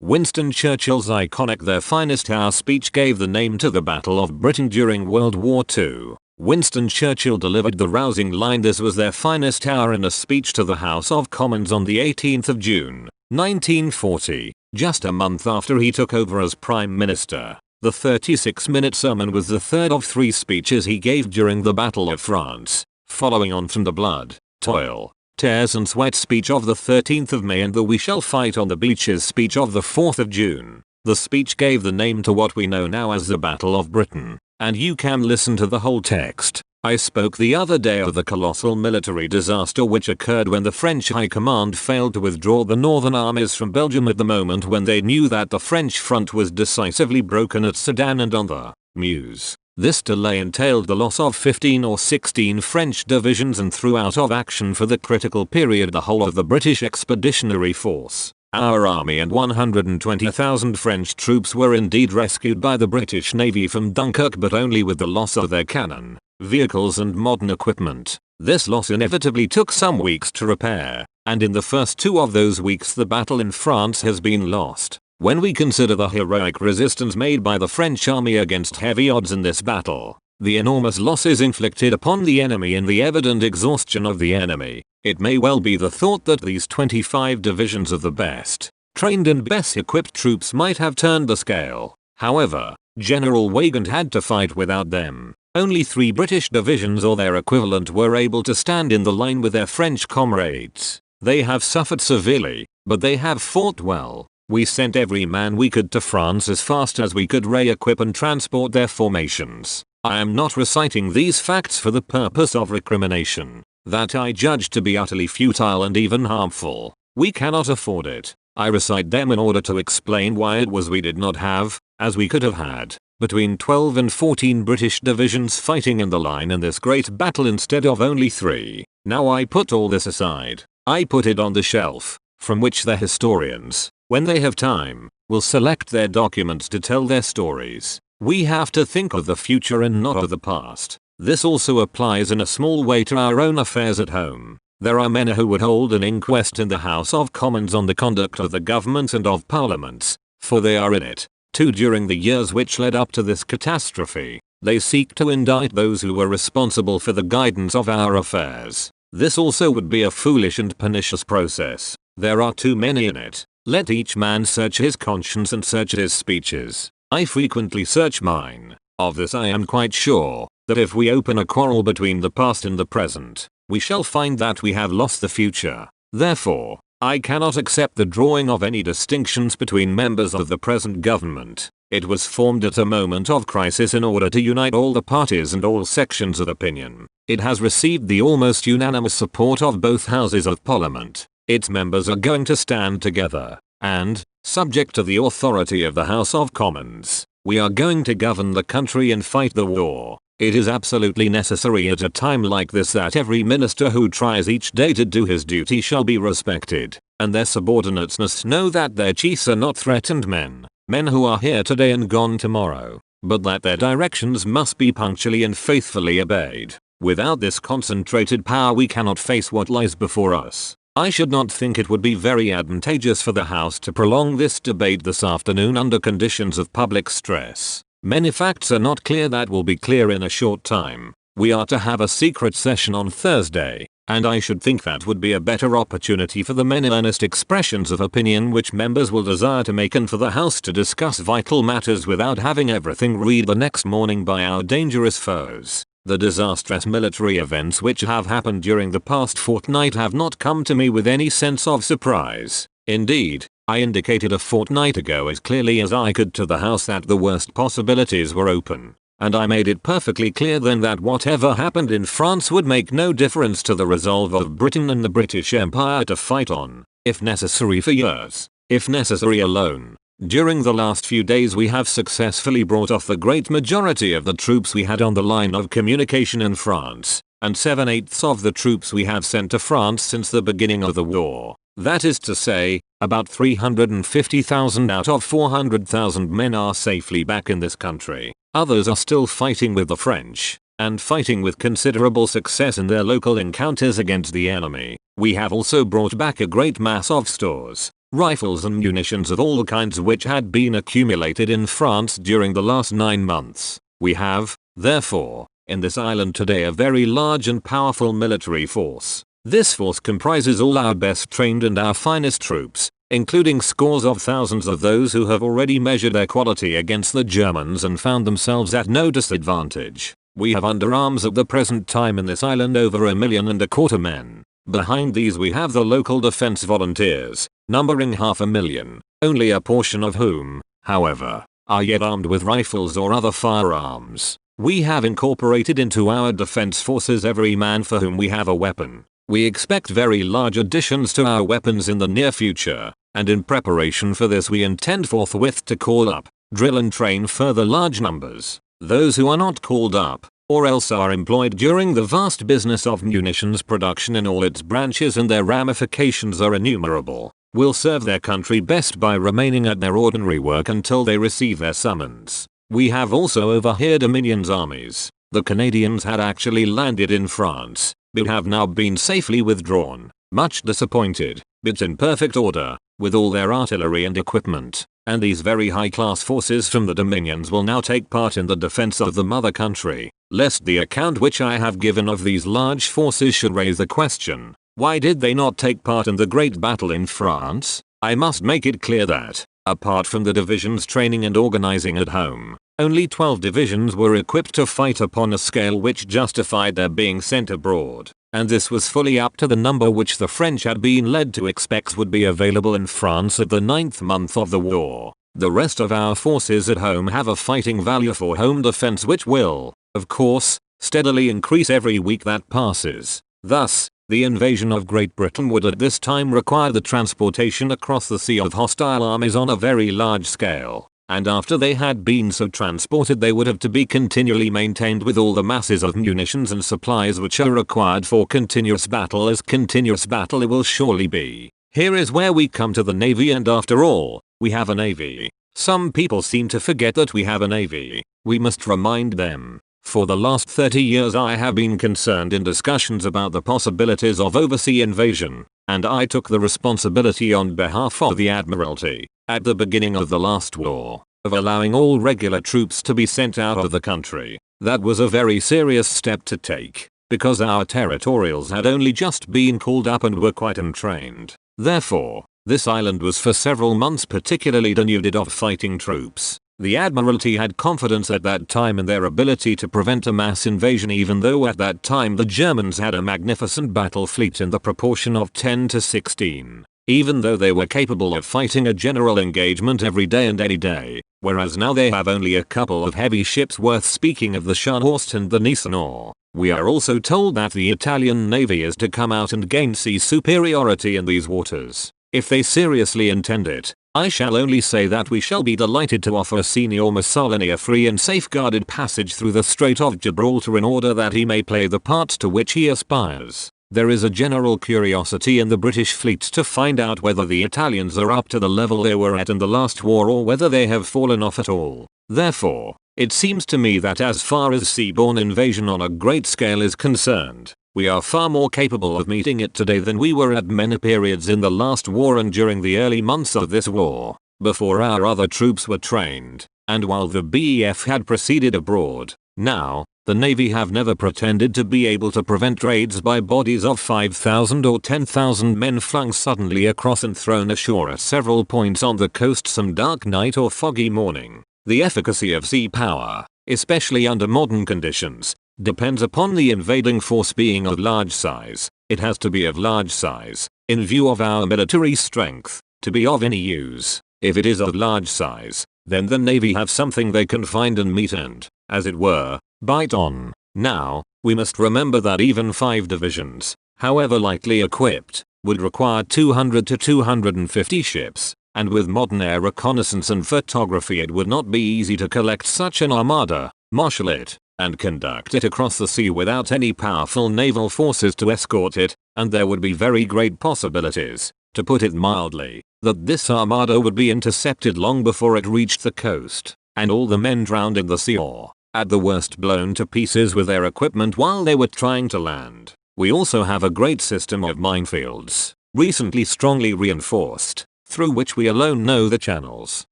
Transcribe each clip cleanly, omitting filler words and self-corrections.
Winston Churchill's iconic "Their Finest Hour" speech gave the name to the Battle of Britain during World War II. Winston Churchill delivered the rousing line, "This was their finest hour," in a speech to the House of Commons on the 18th of June, 1940, just a month after he took over as Prime Minister. The 36-minute sermon was the third of 3 speeches he gave during the Battle of France, following on from the blood, toil, tears and sweat speech of the 13th of May and the "We shall fight on the beaches" speech of the 4th of June. The speech gave the name to what we know now as the Battle of Britain, and you can listen to the whole text. I spoke the other day of the colossal military disaster which occurred when the French High Command failed to withdraw the northern armies from Belgium at the moment when they knew that the French front was decisively broken at Sedan and on the Meuse. This delay entailed the loss of 15 or 16 French divisions and threw out of action for the critical period the whole of the British Expeditionary Force. Our army and 120,000 French troops were indeed rescued by the British Navy from Dunkirk, but only with the loss of their cannon, vehicles and modern equipment. This loss inevitably took some weeks to repair, and in the first 2 of those weeks the battle in France has been lost. When we consider the heroic resistance made by the French army against heavy odds in this battle, the enormous losses inflicted upon the enemy and the evident exhaustion of the enemy, it may well be the thought that these 25 divisions of the best trained and best equipped troops might have turned the scale. However, General Weygand had to fight without them. Only 3 British divisions or their equivalent were able to stand in the line with their French comrades. They have suffered severely, but they have fought well. We sent every man we could to France as fast as we could re-equip and transport their formations. I am not reciting these facts for the purpose of recrimination, that I judge to be utterly futile and even harmful. We cannot afford it. I recite them in order to explain why it was we did not have, as we could have had, between 12 and 14 British divisions fighting in the line in this great battle instead of only 3. Now I put all this aside. I put it on the shelf, from which the historians, when they have time, will select their documents to tell their stories. We have to think of the future and not of the past. This also applies in a small way to our own affairs at home. There are men who would hold an inquest in the House of Commons on the conduct of the government and of parliaments, for they are in it, too, during the years which led up to this catastrophe. They seek to indict those who were responsible for the guidance of our affairs. This also would be a foolish and pernicious process. There are too many in it. Let each man search his conscience and search his speeches. I frequently search mine. Of this I am quite sure, that if we open a quarrel between the past and the present, we shall find that we have lost the future. Therefore, I cannot accept the drawing of any distinctions between members of the present government. It was formed at a moment of crisis in order to unite all the parties and all sections of opinion. It has received the almost unanimous support of both houses of Parliament. Its members are going to stand together, and, subject to the authority of the House of Commons, we are going to govern the country and fight the war. It is absolutely necessary at a time like this that every minister who tries each day to do his duty shall be respected, and their subordinates must know that their chiefs are not threatened men who are here today and gone tomorrow, but that their directions must be punctually and faithfully obeyed. Without this concentrated power we cannot face what lies before us. I should not think it would be very advantageous for the House to prolong this debate this afternoon under conditions of public stress. Many facts are not clear that will be clear in a short time. We are to have a secret session on Thursday, and I should think that would be a better opportunity for the many earnest expressions of opinion which members will desire to make and for the House to discuss vital matters without having everything read the next morning by our dangerous foes. The disastrous military events which have happened during the past fortnight have not come to me with any sense of surprise. Indeed, I indicated a fortnight ago as clearly as I could to the House that the worst possibilities were open, and I made it perfectly clear then that whatever happened in France would make no difference to the resolve of Britain and the British Empire to fight on, if necessary for years, if necessary alone. During the last few days we have successfully brought off the great majority of the troops we had on the line of communication in France, and 7/8 of the troops we have sent to France since the beginning of the war. That is to say, about 350,000 out of 400,000 men are safely back in this country. Others are still fighting with the French, and fighting with considerable success in their local encounters against the enemy. We have also brought back a great mass of stores, rifles and munitions of all kinds which had been accumulated in France during the last 9 months. We have, therefore, in this island today a very large and powerful military force. This force comprises all our best trained and our finest troops, including scores of thousands of those who have already measured their quality against the Germans and found themselves at no disadvantage. We have under arms at the present time in this island over 1.25 million men. Behind these we have the local defense volunteers, numbering 500,000, only a portion of whom, however, are yet armed with rifles or other firearms. We have incorporated into our defense forces every man for whom we have a weapon. We expect very large additions to our weapons in the near future, and in preparation for this we intend forthwith to call up, drill and train further large numbers. Those who are not called up, or else are employed during the vast business of munitions production in all its branches and their ramifications are innumerable, will serve their country best by remaining at their ordinary work until they receive their summons. We have also overheard Dominion's armies. The Canadians had actually landed in France, but have now been safely withdrawn, much disappointed, but in perfect order, with all their artillery and equipment, and these very high-class forces from the Dominions will now take part in the defense of the mother country, lest the account which I have given of these large forces should raise the question, why did they not take part in the great battle in France? I must make it clear that, apart from the divisions training and organizing at home, only 12 divisions were equipped to fight upon a scale which justified their being sent abroad, and this was fully up to the number which the French had been led to expect would be available in France at the 9th month of the war. The rest of our forces at home have a fighting value for home defense which will, of course, steadily increase every week that passes. Thus, the invasion of Great Britain would at this time require the transportation across the sea of hostile armies on a very large scale. And after they had been so transported they would have to be continually maintained with all the masses of munitions and supplies which are required for continuous battle, as continuous battle it will surely be. Here is where we come to the Navy, and after all, we have a Navy. Some people seem to forget that we have a Navy. We must remind them. For the last 30 years I have been concerned in discussions about the possibilities of overseas invasion, and I took the responsibility on behalf of the Admiralty, at the beginning of the last war, of allowing all regular troops to be sent out of the country. That was a very serious step to take, because our territorials had only just been called up and were quite untrained. Therefore, this island was for several months particularly denuded of fighting troops. The Admiralty had confidence at that time in their ability to prevent a mass invasion, even though at that time the Germans had a magnificent battle fleet in the proportion of 10 to 16. Even though they were capable of fighting a general engagement every day and any day, whereas now they have only a couple of heavy ships worth speaking of, the Scharnhorst and the Nicanor. We are also told that the Italian Navy is to come out and gain sea superiority in these waters. If they seriously intend it, I shall only say that we shall be delighted to offer Signor Mussolini a free and safeguarded passage through the Strait of Gibraltar in order that he may play the part to which he aspires. There is a general curiosity in the British fleet to find out whether the Italians are up to the level they were at in the last war or whether they have fallen off at all. Therefore, it seems to me that as far as seaborne invasion on a great scale is concerned, we are far more capable of meeting it today than we were at many periods in the last war and during the early months of this war, before our other troops were trained, and while the BEF had proceeded abroad. Now, the Navy have never pretended to be able to prevent raids by bodies of 5,000 or 10,000 men flung suddenly across and thrown ashore at several points on the coast some dark night or foggy morning. The efficacy of sea power, especially under modern conditions, depends upon the invading force being of large size. It has to be of large size, in view of our military strength, to be of any use. If it is of large size, then the Navy have something they can find and meet and, as it were, bite on. Now, we must remember that even 5 divisions, however lightly equipped, would require 200 to 250 ships, and with modern air reconnaissance and photography it would not be easy to collect such an armada, marshal it, and conduct it across the sea without any powerful naval forces to escort it, and there would be very great possibilities, to put it mildly, that this armada would be intercepted long before it reached the coast, and all the men drowned in the sea or, at the worst, blown to pieces with their equipment while they were trying to land. We also have a great system of minefields, recently strongly reinforced, through which we alone know the channels.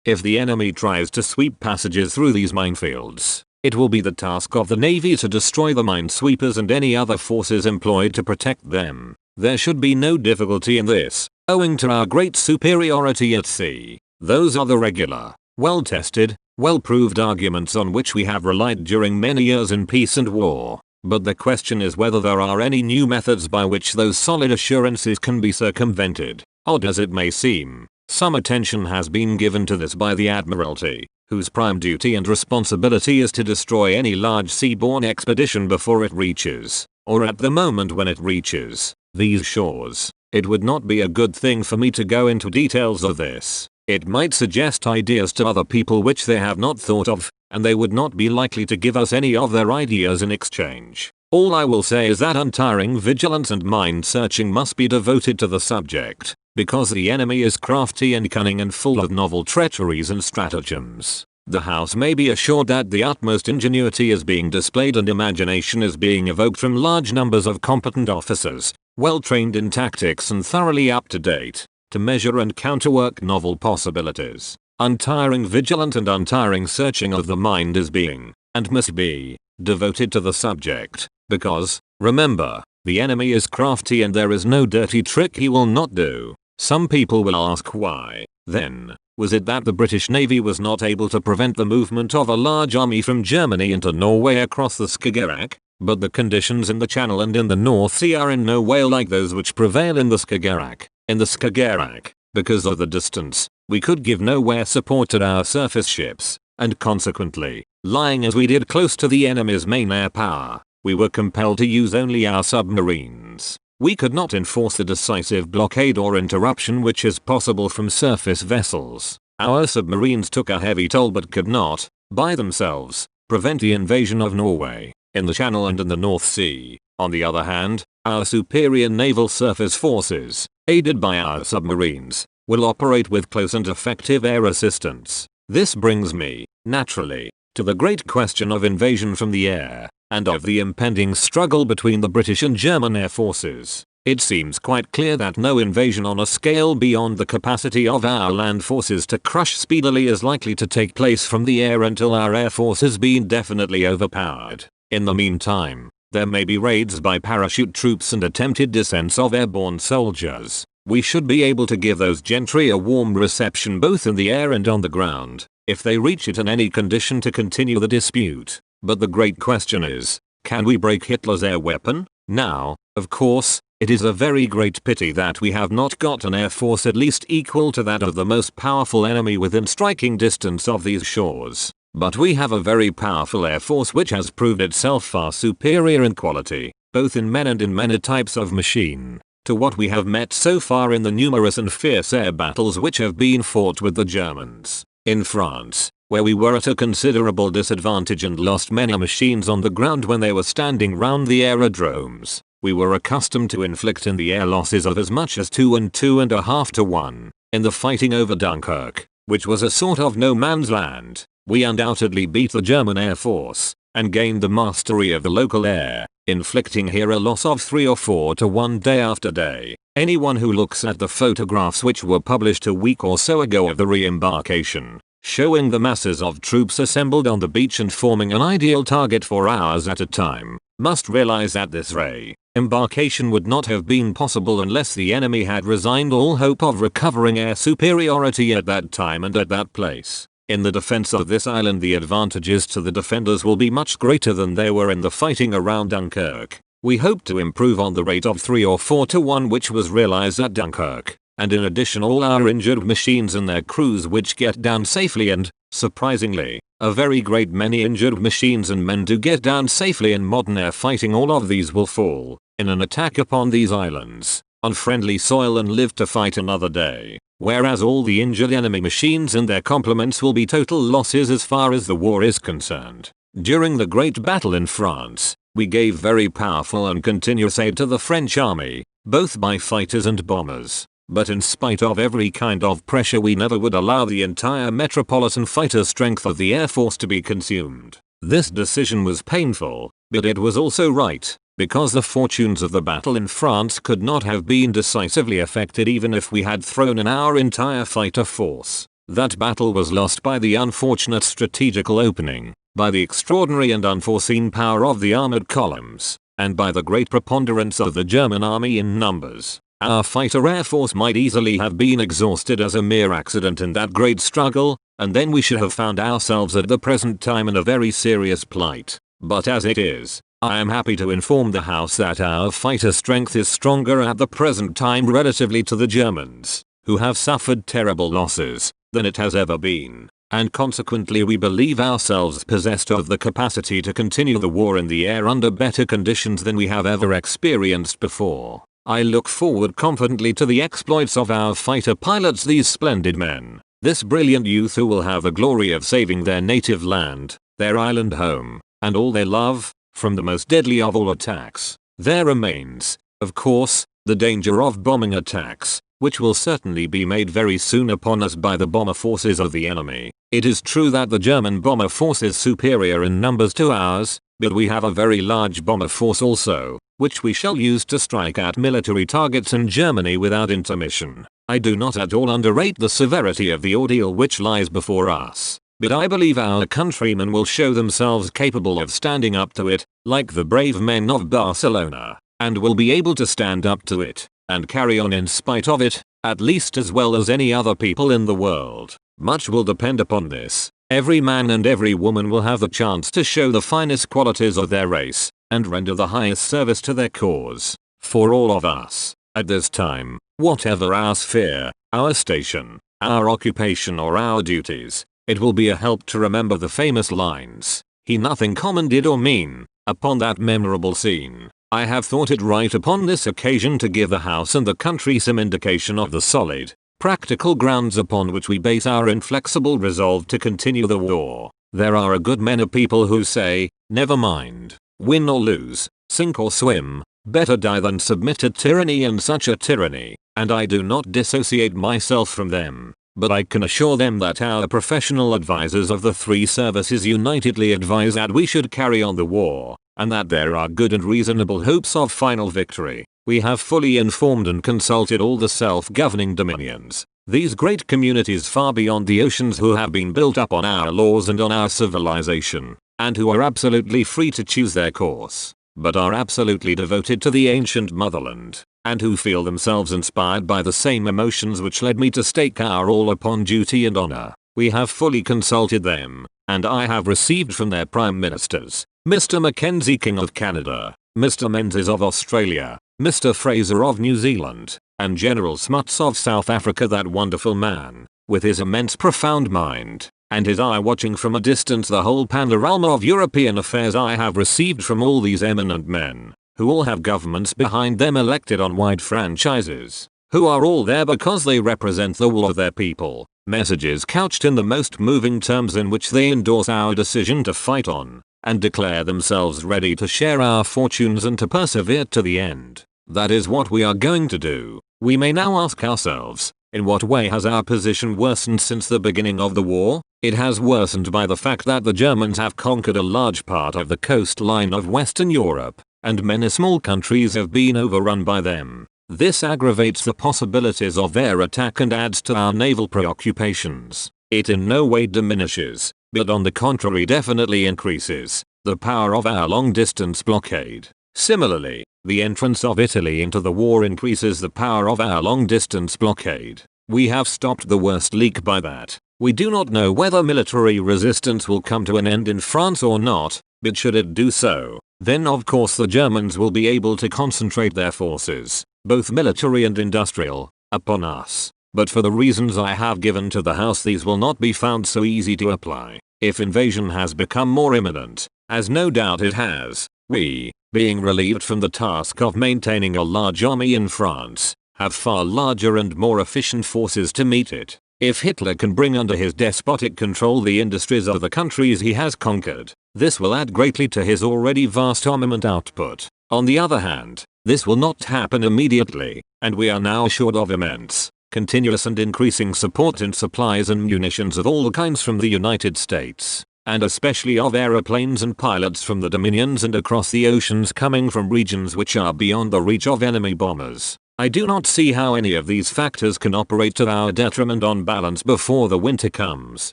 If the enemy tries to sweep passages through these minefields, it will be the task of the Navy to destroy the minesweepers and any other forces employed to protect them. There should be no difficulty in this, owing to our great superiority at sea. Those are the regular, well-tested, well-proved arguments on which we have relied during many years in peace and war. But the question is whether there are any new methods by which those solid assurances can be circumvented. Odd as it may seem, some attention has been given to this by the Admiralty, whose prime duty and responsibility is to destroy any large seaborne expedition before it reaches, or at the moment when it reaches, these shores. It would not be a good thing for me to go into details of this. It might suggest ideas to other people which they have not thought of, and they would not be likely to give us any of their ideas in exchange. All I will say is that untiring vigilance and mind searching must be devoted to the subject, because the enemy is crafty and cunning and full of novel treacheries and stratagems. The House may be assured that the utmost ingenuity is being displayed and imagination is being evoked from large numbers of competent officers, well trained in tactics and thoroughly up to date, to measure and counterwork novel possibilities. Untiring vigilance and untiring searching of the mind is being, and must be, devoted to the subject, because, remember, the enemy is crafty and there is no dirty trick he will not do. Some people will ask why, then, was it that the British Navy was not able to prevent the movement of a large army from Germany into Norway across the Skagerrak? But the conditions in the Channel and in the North Sea are in no way like those which prevail in the Skagerrak. In the Skagerrak, because of the distance, we could give nowhere support to our surface ships, and consequently, lying as we did close to the enemy's main air power, we were compelled to use only our submarines. We could not enforce the decisive blockade or interruption which is possible from surface vessels. Our submarines took a heavy toll but could not, by themselves, prevent the invasion of Norway. In the Channel and in the North Sea, on the other hand, our superior naval surface forces, aided by our submarines, will operate with close and effective air assistance. This brings me, naturally, to the great question of invasion from the air, and of the impending struggle between the British and German air forces. It seems quite clear that no invasion on a scale beyond the capacity of our land forces to crush speedily is likely to take place from the air until our air force has been definitely overpowered. In the meantime, there may be raids by parachute troops and attempted descents of airborne soldiers. We should be able to give those gentry a warm reception both in the air and on the ground, if they reach it in any condition to continue the dispute. But the great question is, can we break Hitler's air weapon? Now, of course, it is a very great pity that we have not got an air force at least equal to that of the most powerful enemy within striking distance of these shores. But we have a very powerful air force which has proved itself far superior in quality, both in men and in many types of machine, to what we have met so far in the numerous and fierce air battles which have been fought with the Germans. In France, where we were at a considerable disadvantage and lost many machines on the ground when they were standing round the aerodromes, we were accustomed to inflict in the air losses of as much as 2 and 2.5 to 1. In the fighting over Dunkirk, which was a sort of no man's land, we undoubtedly beat the German Air Force, and gained the mastery of the local air, inflicting here a loss of 3 or 4 to 1 day after day. Anyone who looks at the photographs which were published a week or so ago of the re-embarkation, showing the masses of troops assembled on the beach and forming an ideal target for hours at a time, must realize that this re-embarkation would not have been possible unless the enemy had resigned all hope of recovering air superiority at that time and at that place. In the defense of this island, the advantages to the defenders will be much greater than they were in the fighting around Dunkirk. We hope to improve on the rate of 3 or 4 to 1 which was realized at Dunkirk, and in addition all our injured machines and their crews which get down safely, and, surprisingly, a very great many injured machines and men do get down safely in modern air fighting. All of these will fall in an attack upon these islands, on friendly soil, and live to fight another day. Whereas all the injured enemy machines and their complements will be total losses as far as the war is concerned. During the great battle in France, we gave very powerful and continuous aid to the French army, both by fighters and bombers. But in spite of every kind of pressure, we never would allow the entire metropolitan fighter strength of the Air Force to be consumed. This decision was painful, but it was also right. because the fortunes of the battle in France could not have been decisively affected even if we had thrown in our entire fighter force. That battle was lost by the unfortunate strategical opening, by the extraordinary and unforeseen power of the armored columns, and by the great preponderance of the German army in numbers. Our fighter air force might easily have been exhausted as a mere accident in that great struggle, and then we should have found ourselves at the present time in a very serious plight. But as it is, I am happy to inform the House that our fighter strength is stronger at the present time relatively to the Germans, who have suffered terrible losses, than it has ever been, and consequently we believe ourselves possessed of the capacity to continue the war in the air under better conditions than we have ever experienced before. I look forward confidently to the exploits of our fighter pilots, these splendid men, this brilliant youth who will have the glory of saving their native land, their island home, and all they love, from the most deadly of all attacks. There remains, of course, the danger of bombing attacks, which will certainly be made very soon upon us by the bomber forces of the enemy. It is true that the German bomber force is superior in numbers to ours, but we have a very large bomber force also, which we shall use to strike at military targets in Germany without intermission. I do not at all underrate the severity of the ordeal which lies before us, but I believe our countrymen will show themselves capable of standing up to it, like the brave men of Barcelona, and will be able to stand up to it, and carry on in spite of it, at least as well as any other people in the world. Much will depend upon this. Every man and every woman will have the chance to show the finest qualities of their race, and render the highest service to their cause. For all of us, at this time, whatever our sphere, our station, our occupation or our duties, it will be a help to remember the famous lines, "He nothing common did or mean," upon that memorable scene. I have thought it right upon this occasion to give the House and the country some indication of the solid, practical grounds upon which we base our inflexible resolve to continue the war. There are a good many people who say, never mind, win or lose, sink or swim, better die than submit to tyranny and such a tyranny, and I do not dissociate myself from them. But I can assure them that our professional advisors of the three services unitedly advise that we should carry on the war, and that there are good and reasonable hopes of final victory. We have fully informed and consulted all the self-governing dominions, these great communities far beyond the oceans who have been built up on our laws and on our civilization, and who are absolutely free to choose their course, but are absolutely devoted to the ancient motherland, and who feel themselves inspired by the same emotions which led me to stake our all upon duty and honor. We have fully consulted them, and I have received from their prime ministers, Mr. Mackenzie, King of Canada, Mr. Menzies of Australia, Mr. Fraser of New Zealand, and General Smuts of South Africa, that wonderful man, with his immense profound mind, and his eye watching from a distance the whole panorama of European affairs. I have received from all these eminent men, who all have governments behind them elected on wide franchises, who are all there because they represent the will of their people, messages couched in the most moving terms in which they endorse our decision to fight on, and declare themselves ready to share our fortunes and to persevere to the end. That is what we are going to do. We may now ask ourselves, in what way has our position worsened since the beginning of the war? It has worsened by the fact that the Germans have conquered a large part of the coastline of Western Europe, and many small countries have been overrun by them. This aggravates the possibilities of their attack and adds to our naval preoccupations. It in no way diminishes, but on the contrary definitely increases, the power of our long-distance blockade. Similarly, the entrance of Italy into the war increases the power of our long-distance blockade. We have stopped the worst leak by that. We do not know whether military resistance will come to an end in France or not, but should it do so, then of course the Germans will be able to concentrate their forces, both military and industrial, upon us. But for the reasons I have given to the House, these will not be found so easy to apply. If invasion has become more imminent, as no doubt it has, we, being relieved from the task of maintaining a large army in France, have far larger and more efficient forces to meet it. If Hitler can bring under his despotic control the industries of the countries he has conquered, this will add greatly to his already vast armament output. On the other hand, this will not happen immediately, and we are now assured of immense, continuous and increasing support in supplies and munitions of all kinds from the United States, and especially of aeroplanes and pilots from the dominions and across the oceans coming from regions which are beyond the reach of enemy bombers. I do not see how any of these factors can operate to our detriment on balance before the winter comes,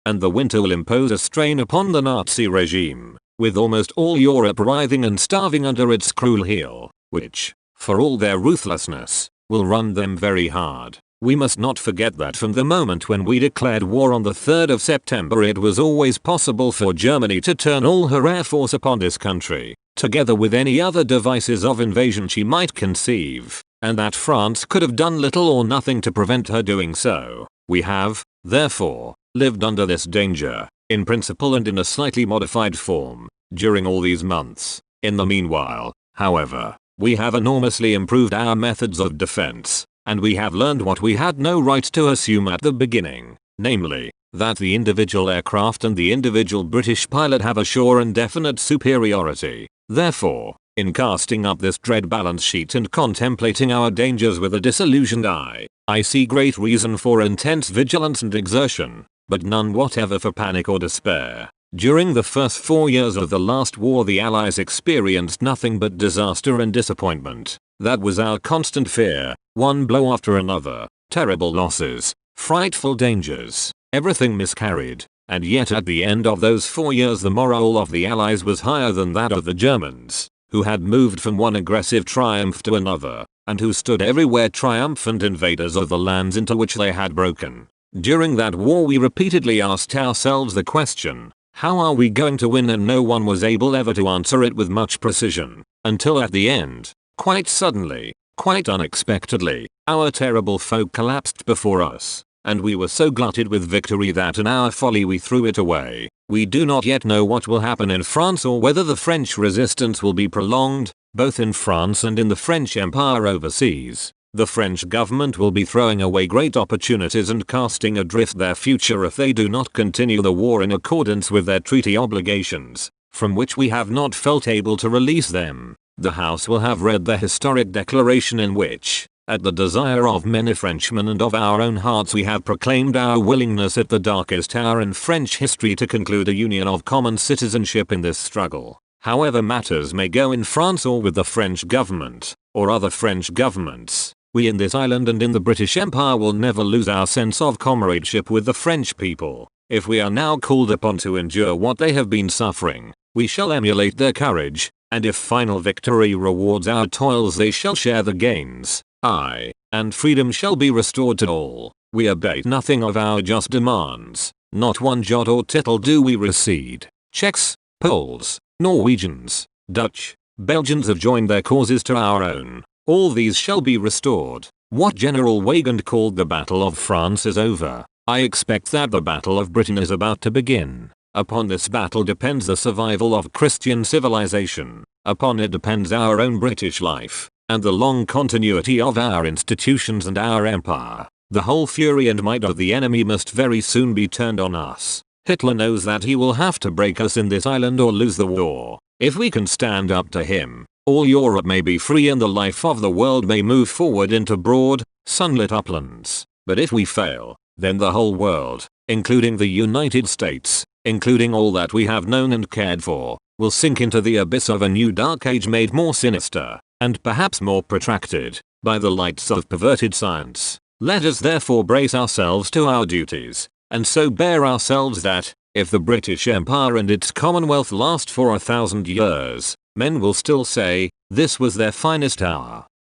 and the winter will impose a strain upon the Nazi regime, with almost all Europe writhing and starving under its cruel heel, which, for all their ruthlessness, will run them very hard. We must not forget that from the moment when we declared war on the 3rd of September it was always possible for Germany to turn all her air force upon this country, together with any other devices of invasion she might conceive, and that France could have done little or nothing to prevent her doing so. We have, therefore, lived under this danger, in principle and in a slightly modified form, during all these months. In the meanwhile, however, we have enormously improved our methods of defense, and we have learned what we had no right to assume at the beginning, namely, that the individual aircraft and the individual British pilot have a sure and definite superiority. Therefore, in casting up this dread balance sheet and contemplating our dangers with a disillusioned eye, I see great reason for intense vigilance and exertion, but none whatever for panic or despair. During the first 4 years of the last war the Allies experienced nothing but disaster and disappointment. That was our constant fear, one blow after another, terrible losses, frightful dangers, everything miscarried, and yet at the end of those 4 years the morale of the Allies was higher than that of the Germans, who had moved from one aggressive triumph to another, and who stood everywhere triumphant invaders of the lands into which they had broken. During that war we repeatedly asked ourselves the question, how are we going to win, and no one was able ever to answer it with much precision, until at the end, quite suddenly, quite unexpectedly, our terrible foe collapsed before us, and we were so glutted with victory that in our folly we threw it away. We do not yet know what will happen in France or whether the French resistance will be prolonged, both in France and in the French Empire overseas. The French government will be throwing away great opportunities and casting adrift their future if they do not continue the war in accordance with their treaty obligations, from which we have not felt able to release them. The House will have read the historic declaration in which, at the desire of many Frenchmen and of our own hearts, we have proclaimed our willingness at the darkest hour in French history to conclude a union of common citizenship in this struggle. However matters may go in France or with the French government, or other French governments, we in this island and in the British Empire will never lose our sense of comradeship with the French people. If we are now called upon to endure what they have been suffering, we shall emulate their courage, and if final victory rewards our toils they shall share the gains. Aye, and freedom shall be restored to all. We abate nothing of our just demands, not one jot or tittle do we recede. Czechs, Poles, Norwegians, Dutch, Belgians have joined their causes to our own. All these shall be restored. What General Weygand called the Battle of France is over. I expect that the Battle of Britain is about to begin. Upon this battle depends the survival of Christian civilization. Upon it depends our own British life, and the long continuity of our institutions and our empire. The whole fury and might of the enemy must very soon be turned on us. Hitler knows that he will have to break us in this island or lose the war. If we can stand up to him, all Europe may be free and the life of the world may move forward into broad, sunlit uplands. But if we fail, then the whole world, including the United States, including all that we have known and cared for, will sink into the abyss of a new dark age made more sinister, and perhaps more protracted, by the lights of perverted science. Let us therefore brace ourselves to our duties, and so bear ourselves that, if the British Empire and its Commonwealth last for 1,000 years, men will still say, this was their finest hour.